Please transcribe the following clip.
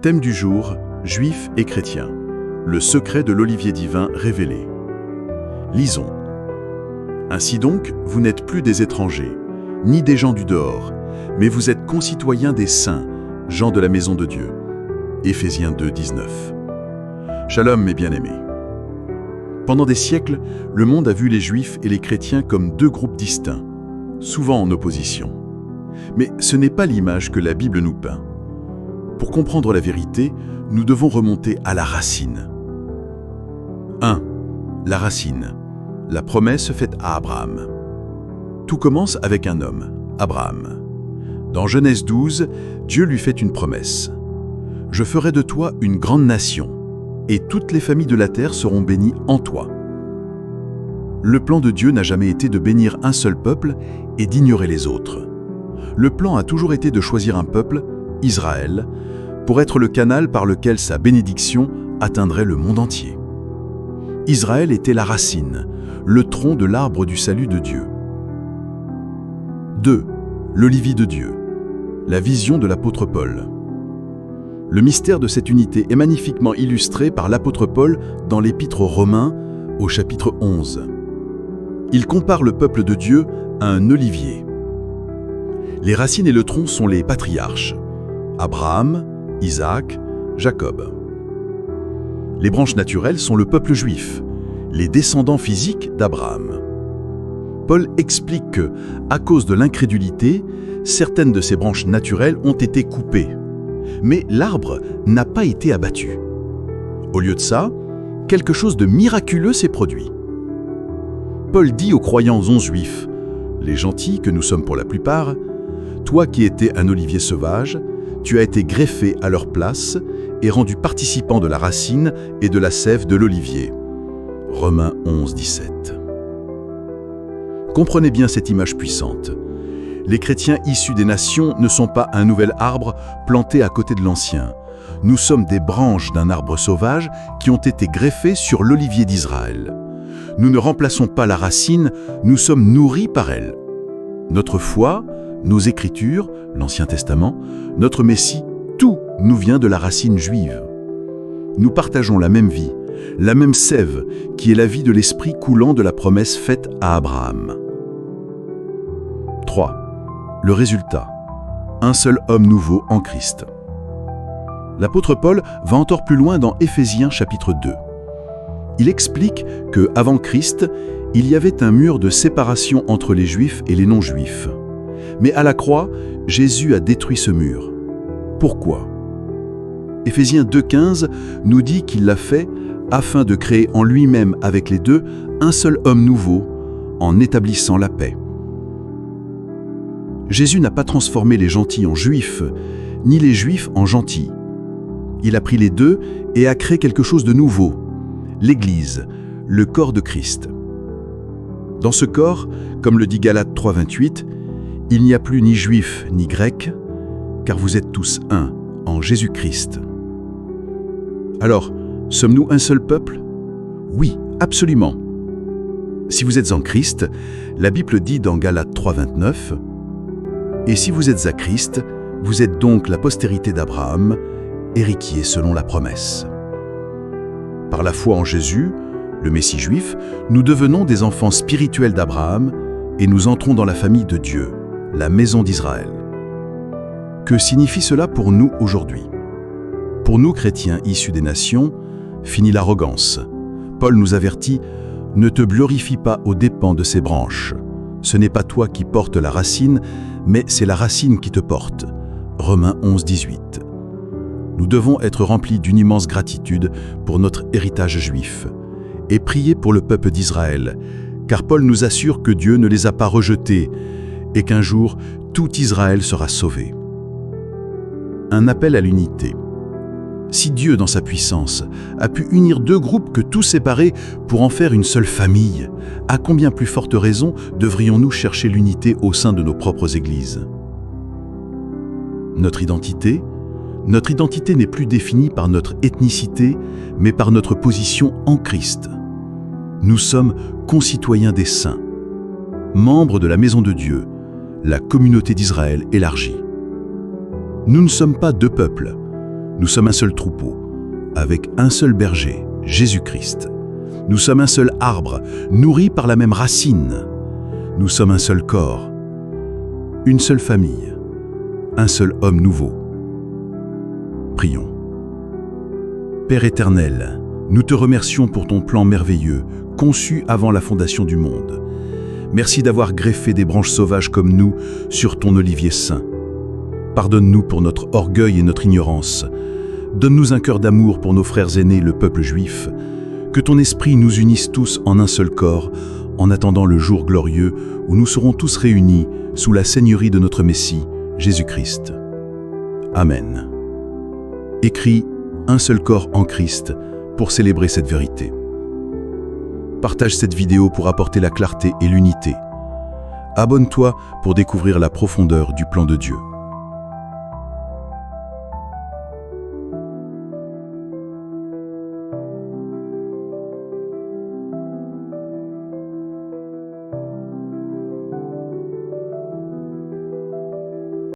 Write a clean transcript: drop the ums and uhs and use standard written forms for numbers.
Thème du jour, Juifs et chrétiens. Le secret de l'olivier divin révélé. Lisons. Ainsi donc, vous n'êtes plus des étrangers, ni des gens du dehors, mais vous êtes concitoyens des saints, gens de la maison de Dieu. Éphésiens 2, 19. Shalom mes bien-aimés. Pendant des siècles, le monde a vu les Juifs et les chrétiens comme deux groupes distincts, souvent en opposition. Mais ce n'est pas l'image que la Bible nous peint. Pour comprendre la vérité, nous devons remonter à la racine. 1. La racine. La promesse faite à Abraham. Tout commence avec un homme, Abraham. Dans Genèse 12, Dieu lui fait une promesse. « Je ferai de toi une grande nation, et toutes les familles de la terre seront bénies en toi. » Le plan de Dieu n'a jamais été de bénir un seul peuple et d'ignorer les autres. Le plan a toujours été de choisir un peuple, Israël, pour être le canal par lequel sa bénédiction atteindrait le monde entier. Israël était la racine, le tronc de l'arbre du salut de Dieu. 2. L'olivier de Dieu, la vision de l'apôtre Paul. Le mystère de cette unité est magnifiquement illustré par l'apôtre Paul dans l'épître aux Romains, au chapitre 11. Il compare le peuple de Dieu à un olivier. Les racines et le tronc sont les patriarches, Abraham, Isaac, Jacob. Les branches naturelles sont le peuple juif, les descendants physiques d'Abraham. Paul explique que, à cause de l'incrédulité, certaines de ces branches naturelles ont été coupées. Mais l'arbre n'a pas été abattu. Au lieu de ça, quelque chose de miraculeux s'est produit. Paul dit aux croyants 11 juifs, les gentils que nous sommes pour la plupart, « Toi qui étais un olivier sauvage, tu as été greffé à leur place et rendu participant de la racine et de la sève de l'olivier. » Romains 11, 17. Comprenez bien cette image puissante. Les chrétiens issus des nations ne sont pas un nouvel arbre planté à côté de l'ancien. Nous sommes des branches d'un arbre sauvage qui ont été greffées sur l'olivier d'Israël. Nous ne remplaçons pas la racine, nous sommes nourris par elle. Notre foi, nos Écritures, l'Ancien Testament, notre Messie, tout nous vient de la racine juive. Nous partageons la même vie, la même sève, qui est la vie de l'esprit coulant de la promesse faite à Abraham. 3. Le résultat. Un seul homme nouveau en Christ. L'apôtre Paul va encore plus loin dans Éphésiens chapitre 2. Il explique qu'avant Christ, il y avait un mur de séparation entre les Juifs et les non-Juifs. Mais à la croix, Jésus a détruit ce mur. Pourquoi ? Éphésiens 2,15 nous dit qu'il l'a fait afin de créer en lui-même avec les deux un seul homme nouveau, en établissant la paix. Jésus n'a pas transformé les gentils en juifs, ni les juifs en gentils. Il a pris les deux et a créé quelque chose de nouveau, l'Église, le corps de Christ. Dans ce corps, comme le dit Galates 3,28, il n'y a plus ni juif ni grec, car vous êtes tous un en Jésus-Christ. Alors, sommes-nous un seul peuple ? Oui, absolument. Si vous êtes en Christ, la Bible dit dans Galates 3,29, « Et si vous êtes à Christ, vous êtes donc la postérité d'Abraham, héritier selon la promesse. » Par la foi en Jésus, le Messie juif, nous devenons des enfants spirituels d'Abraham et nous entrons dans la famille de Dieu, la maison d'Israël. Que signifie cela pour nous aujourd'hui ? Pour nous, chrétiens issus des nations, fini l'arrogance. Paul nous avertit « Ne te glorifie pas aux dépens de ces branches. Ce n'est pas toi qui portes la racine, mais c'est la racine qui te porte. » Romains 11, 18. Nous devons être remplis d'une immense gratitude pour notre héritage juif et prier pour le peuple d'Israël, car Paul nous assure que Dieu ne les a pas rejetés et qu'un jour, tout Israël sera sauvé. Un appel à l'unité. Si Dieu, dans sa puissance, a pu unir deux groupes que tout séparés pour en faire une seule famille, à combien plus forte raison devrions-nous chercher l'unité au sein de nos propres églises ? Notre identité n'est plus définie par notre ethnicité, mais par notre position en Christ. Nous sommes concitoyens des saints, membres de la maison de Dieu, la communauté d'Israël élargie. Nous ne sommes pas deux peuples, Nous sommes un seul troupeau, avec un seul berger, Jésus-Christ. Nous sommes un seul arbre, nourri par la même racine. Nous sommes un seul corps, une seule famille, un seul homme nouveau. Prions. Père éternel, nous te remercions pour ton plan merveilleux, conçu avant la fondation du monde. Merci d'avoir greffé des branches sauvages comme nous sur ton olivier saint. Pardonne-nous pour notre orgueil et notre ignorance. Donne-nous un cœur d'amour pour nos frères aînés, le peuple juif. Que ton esprit nous unisse tous en un seul corps, en attendant le jour glorieux où nous serons tous réunis sous la seigneurie de notre Messie, Jésus-Christ. Amen. Écris « Un seul corps en Christ » pour célébrer cette vérité. Partage cette vidéo pour apporter la clarté et l'unité. Abonne-toi pour découvrir la profondeur du plan de Dieu.